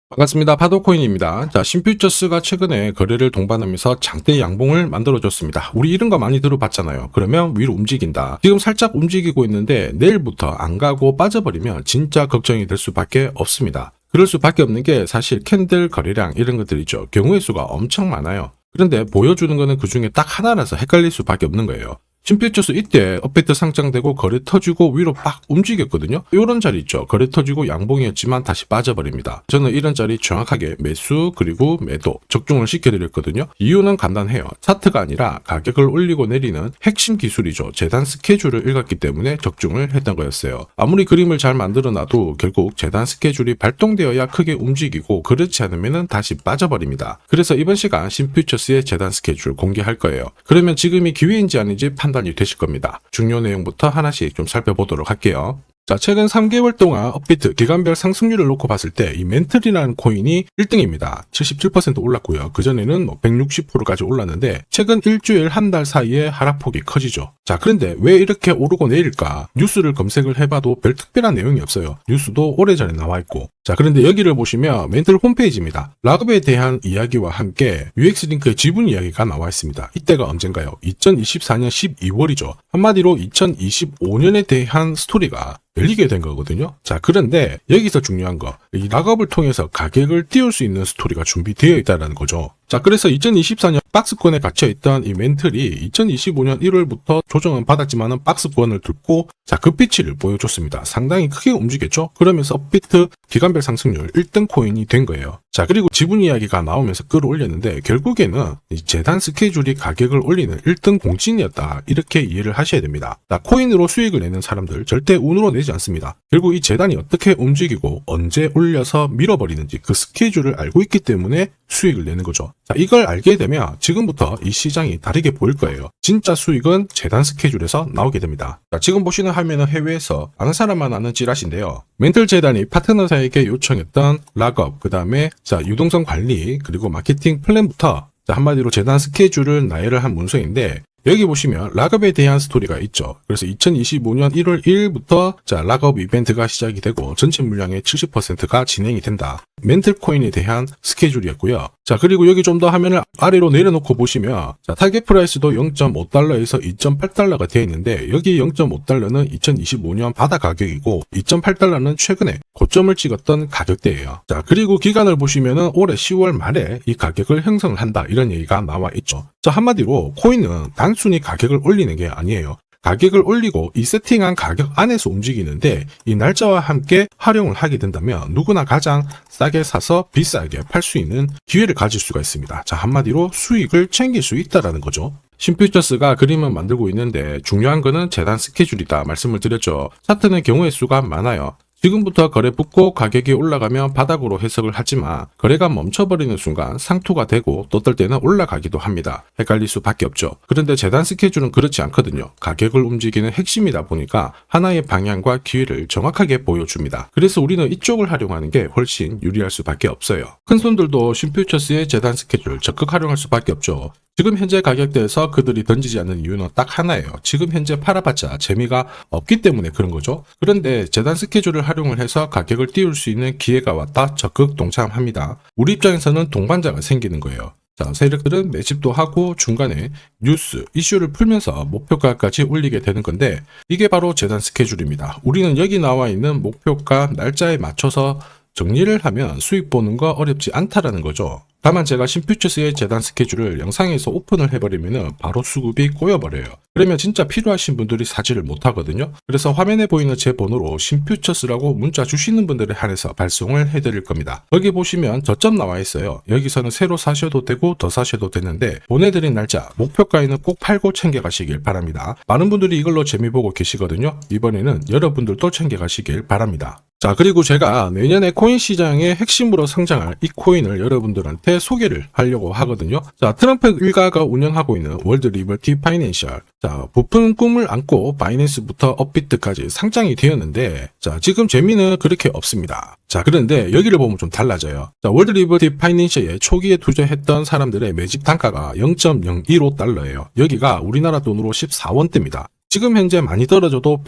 반갑습니다. 파도코인입니다. 자, 신퓨처스가 최근에 거래를 동반하면서 장대 양봉을 만들어줬습니다. 우리 이런 거 많이 들어봤잖아요. 그러면 위로 움직인다. 지금 살짝 움직이고 있는데 내일부터 안 가고 빠져버리면 진짜 걱정이 될 수밖에 없습니다. 그럴 수밖에 없는 게 사실 캔들 거래량 이런 것들 있죠. 경우의 수가 엄청 많아요. 그런데 보여주는 거는 그 중에 딱 하나라서 헷갈릴 수밖에 없는 거예요. 신퓨처스 이때 업비트 상장되고 거래 터지고 위로 빡 움직였거든요. 이런 자리 있죠. 거래 터지고 양봉이었지만 다시 빠져버립니다. 저는 이런 자리 정확하게 매수 그리고 매도 적중을 시켜드렸거든요. 이유는 간단해요. 차트가 아니라 가격을 올리고 내리는 핵심 기술이죠. 재단 스케줄을 읽었기 때문에 적중을 했던 거였어요. 아무리 그림을 잘 만들어놔도 결국 재단 스케줄이 발동되어야 크게 움직이고 그렇지 않으면 다시 빠져버립니다. 그래서 이번 시간 신퓨처스의 재단 스케줄 공개할 거예요. 그러면 지금이 기회인지 아닌지 판단이 되실 겁니다. 중요 내용부터 하나씩 좀 살펴보도록 할게요. 자, 최근 3개월 동안 업비트 기간별 상승률을 놓고 봤을 때 이 멘틀이라는 코인이 1등입니다. 77% 올랐고요. 그전에는 160%까지 올랐는데 최근 일주일 한 달 사이에 하락폭이 커지죠. 자, 그런데 왜 이렇게 오르고 내릴까? 뉴스를 검색을 해봐도 별 특별한 내용이 없어요. 뉴스도 오래전에 나와 있고. 자, 그런데 여기를 보시면 멘틀 홈페이지입니다. 락업에 대한 이야기와 함께 UX링크의 지분 이야기가 나와 있습니다. 이때가 언젠가요? 2024년 12월이죠. 한마디로 2025년에 대한 스토리가 열리게 된 거거든요. 자, 그런데 여기서 중요한 거, 이 락업을 통해서 가격을 띄울 수 있는 스토리가 준비되어 있다는 거죠. 자, 그래서 2024년 박스권에 갇혀있던 이 멘틀이 2025년 1월부터 조정은 받았지만은 박스권을 뚫고 자, 급비치를 보여줬습니다. 상당히 크게 움직였죠? 그러면서 업비트 기간별 상승률 1등 코인이 된 거예요. 자, 그리고 지분 이야기가 나오면서 끌어올렸는데 결국에는 이 재단 스케줄이 가격을 올리는 1등 공신이었다. 이렇게 이해를 하셔야 됩니다. 자, 코인으로 수익을 내는 사람들 절대 운으로 내지 않습니다. 결국 이 재단이 어떻게 움직이고 언제 올려서 밀어버리는지 그 스케줄을 알고 있기 때문에 수익을 내는 거죠. 자, 이걸 알게 되면 지금부터 이 시장이 다르게 보일 거예요. 진짜 수익은 재단 스케줄에서 나오게 됩니다. 자, 지금 보시는 화면은 해외에서 아는 사람만 아는 찌라시인데요. 멘틀 재단이 파트너사에게 요청했던 락업, 그 다음에 자, 유동성 관리, 그리고 마케팅 플랜부터 자, 한마디로 재단 스케줄을 나열을 한 문서인데 여기 보시면 락업에 대한 스토리가 있죠. 그래서 2025년 1월 1일부터 자, 락업 이벤트가 시작이 되고 전체 물량의 70%가 진행이 된다. 멘틀 코인에 대한 스케줄이었고요. 자, 그리고 여기 좀 더 화면을 아래로 내려놓고 보시면 자, 타겟 프라이스도 0.5달러에서 2.8달러가 되어 있는데 여기 0.5달러는 2025년 바다 가격이고 2.8달러는 최근에 고점을 찍었던 가격대예요. 자, 그리고 기간을 보시면은 올해 10월 말에 이 가격을 형성을 한다. 이런 얘기가 나와 있죠. 자, 한마디로 코인은 단순히 가격을 올리는 게 아니에요. 가격을 올리고 이 세팅한 가격 안에서 움직이는데 이 날짜와 함께 활용을 하게 된다면 누구나 가장 싸게 사서 비싸게 팔 수 있는 기회를 가질 수가 있습니다. 자, 한마디로 수익을 챙길 수 있다라는 거죠. 신퓨처스가 그림을 만들고 있는데 중요한 거는 재단 스케줄이다 말씀을 드렸죠. 차트는 경우의 수가 많아요. 지금부터 거래 붙고 가격이 올라가면 바닥으로 해석을 하지만 거래가 멈춰버리는 순간 상투가 되고 또 어떨 때는 올라가기도 합니다. 헷갈릴 수밖에 없죠. 그런데 재단 스케줄은 그렇지 않거든요. 가격을 움직이는 핵심이다 보니까 하나의 방향과 기회를 정확하게 보여줍니다. 그래서 우리는 이쪽을 활용하는 게 훨씬 유리할 수밖에 없어요. 큰 손들도 신퓨처스의 재단 스케줄 적극 활용할 수밖에 없죠. 지금 현재 가격대에서 그들이 던지지 않는 이유는 딱 하나예요. 지금 현재 팔아봤자 재미가 없기 때문에 그런 거죠. 그런데 재단 스케줄을 활용을 해서 가격을 띄울 수 있는 기회가 왔다 적극 동참합니다. 우리 입장에서는 동반자가 생기는 거예요. 자, 세력들은 매집도 하고 중간에 뉴스, 이슈를 풀면서 목표가까지 올리게 되는 건데 이게 바로 재단 스케줄입니다. 우리는 여기 나와 있는 목표가 날짜에 맞춰서 정리를 하면 수익 보는 거 어렵지 않다라는 거죠. 다만 제가 신퓨처스의 재단 스케줄을 영상에서 오픈을 해버리면 바로 수급이 꼬여버려요. 그러면 진짜 필요하신 분들이 사지를 못하거든요. 그래서 화면에 보이는 제 번호로 신퓨처스라고 문자 주시는 분들에 한해서 발송을 해드릴 겁니다. 여기 보시면 저점 나와 있어요. 여기서는 새로 사셔도 되고 더 사셔도 되는데 보내드린 날짜, 목표가에는 꼭 팔고 챙겨가시길 바랍니다. 많은 분들이 이걸로 재미 보고 계시거든요. 이번에는 여러분들도 챙겨가시길 바랍니다. 자, 그리고 제가 내년에 코인 시장의 핵심으로 성장할 이 코인을 여러분들한테 소개를 하려고 하거든요. 자, 트럼프 일가가 운영하고 있는 월드 리버티 파이낸셜. 자, 부푼 꿈을 안고 바이낸스부터 업비트까지 상장이 되었는데 자, 지금 재미는 그렇게 없습니다. 자, 그런데 여기를 보면 좀 달라져요. 자, 월드 리버티 파이낸셜에 초기에 투자했던 사람들의 매집 단가가 0.015달러예요. 여기가 우리나라 돈으로 14원대입니다. 지금 현재 많이 떨어져도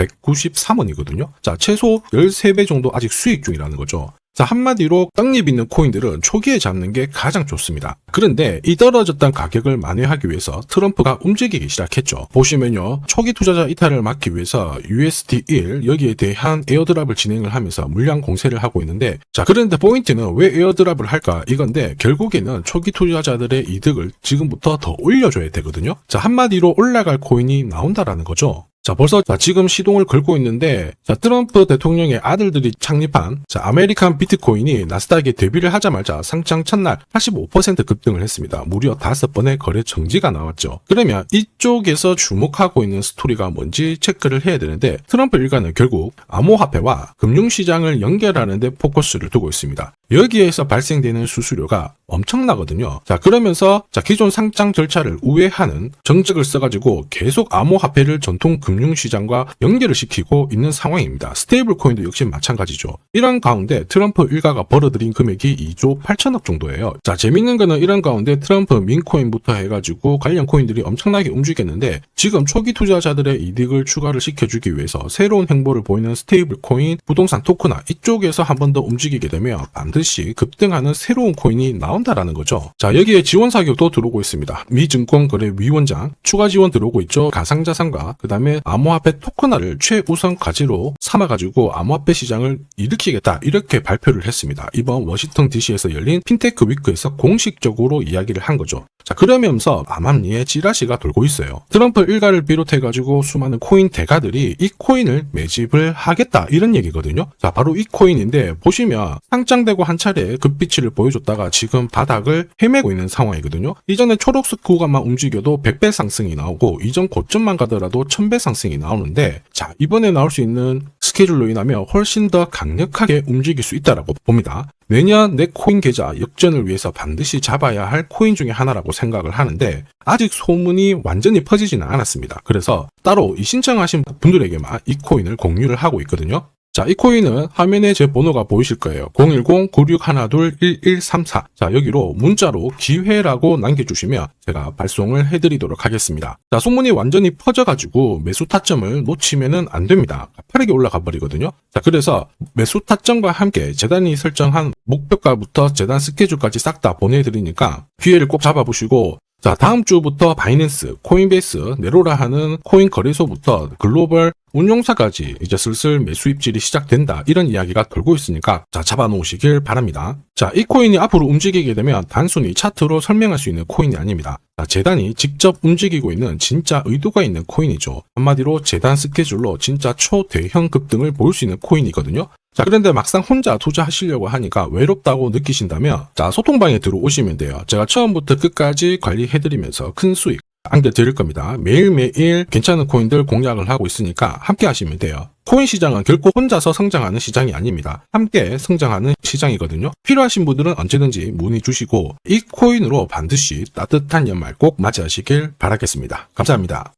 193원이거든요. 자, 최소 13배 정도 아직 수익 중이라는 거죠. 자, 한마디로 떡잎 있는 코인들은 초기에 잡는 게 가장 좋습니다. 그런데 이 떨어졌던 가격을 만회하기 위해서 트럼프가 움직이기 시작했죠. 보시면요, 초기 투자자 이탈을 막기 위해서 USD1 여기에 대한 에어드랍을 진행을 하면서 물량 공세를 하고 있는데, 자, 그런데 포인트는 왜 에어드랍을 할까 이건데, 결국에는 초기 투자자들의 이득을 지금부터 더 올려줘야 되거든요. 자, 한마디로 올라갈 코인이 나온다라는 거죠. 자, 벌써 지금 시동을 걸고 있는데, 자, 트럼프 대통령의 아들들이 창립한 아메리칸 비트코인이 나스닥에 데뷔를 하자마자 상장 첫날 85% 급등을 했습니다. 무려 5번의 거래 정지가 나왔죠. 그러면 이쪽에서 주목하고 있는 스토리가 뭔지 체크를 해야 되는데, 트럼프 일가는 결국 암호화폐와 금융시장을 연결하는 데 포커스를 두고 있습니다. 여기에서 발생되는 수수료가 엄청나거든요. 자, 그러면서 기존 상장 절차를 우회하는 정책을 써가지고 계속 암호화폐를 전통 금융시장과 연결을 시키고 있는 상황입니다. 스테이블 코인도 역시 마찬가지죠. 이런 가운데 트럼프 일가가 벌어들인 금액이 2조 8천억 정도예요. 자, 재밌는 거는 이런 가운데 트럼프 민코인부터 해가지고 관련 코인들이 엄청나게 움직였는데, 지금 초기 투자자들의 이득을 추가를 시켜주기 위해서 새로운 행보를 보이는 스테이블 코인, 부동산 토크나 이쪽에서 한 번 더 움직이게 되면 반드시 급등하는 새로운 코인이 나온다라는 거죠. 자, 여기에 지원 사격도 들어오고 있습니다. 미 증권거래위원장 추가 지원 들어오고 있죠. 가상자산과 그 다음에 암호화폐 토큰화를 최우선 과제로 삼아가지고 암호화폐 시장을 일으키겠다, 이렇게 발표를 했습니다. 이번 워싱턴 DC에서 열린 핀테크 위크에서 공식적으로 이야기를 한 거죠. 자, 그러면서 암암리에 찌라시가 돌고 있어요. 트럼프 일가를 비롯해가지고 수많은 코인 대가들이 이 코인을 매집을 하겠다, 이런 얘기거든요. 자, 바로 이 코인인데, 보시면 상장되고 한 차례 급비치를 보여줬다가 지금 바닥을 헤매고 있는 상황이거든요. 이전에 초록색 구간만 움직여도 100배 상승이 나오고, 이전 고점만 가더라도 1000배 상승이 나오는데, 자, 이번에 나올 수 있는 스케줄로 인하면 훨씬 더 강력하게 움직일 수 있다라고 봅니다. 내년 내 코인 계좌 역전을 위해서 반드시 잡아야 할 코인 중에 하나라고 생각을 하는데, 아직 소문이 완전히 퍼지지는 않았습니다. 그래서 따로 이 신청하신 분들에게만 이 코인을 공유를 하고 있거든요. 자, 이 코인은 화면에 제 번호가 보이실 거예요. 010-9612-1134. 자, 여기로 문자로 기회라고 남겨주시면 제가 발송을 해드리도록 하겠습니다. 자, 소문이 완전히 퍼져가지고 매수 타점을 놓치면은 안 됩니다. 빠르게 올라가 버리거든요. 자, 그래서 매수 타점과 함께 재단이 설정한 목표가부터 재단 스케줄까지 싹 다 보내드리니까 기회를 꼭 잡아보시고, 자, 다음 주부터 바이낸스, 코인베이스, 네로라 하는 코인 거래소부터 글로벌 운용사까지 이제 슬슬 매수 입질이 시작된다, 이런 이야기가 돌고 있으니까 자, 잡아놓으시길 바랍니다. 자, 이 코인이 앞으로 움직이게 되면 단순히 차트로 설명할 수 있는 코인이 아닙니다. 자, 재단이 직접 움직이고 있는 진짜 의도가 있는 코인이죠. 한마디로 재단 스케줄로 진짜 초대형 급등을 보일 수 있는 코인이거든요. 자, 그런데 막상 혼자 투자하시려고 하니까 외롭다고 느끼신다면, 자, 소통방에 들어오시면 돼요. 제가 처음부터 끝까지 관리해드리면서 큰 수익 안겨드릴 겁니다. 매일매일 괜찮은 코인들 공략을 하고 있으니까 함께 하시면 돼요. 코인 시장은 결코 혼자서 성장하는 시장이 아닙니다. 함께 성장하는 시장이거든요. 필요하신 분들은 언제든지 문의 주시고, 이 코인으로 반드시 따뜻한 연말 꼭 맞이하시길 바라겠습니다. 감사합니다.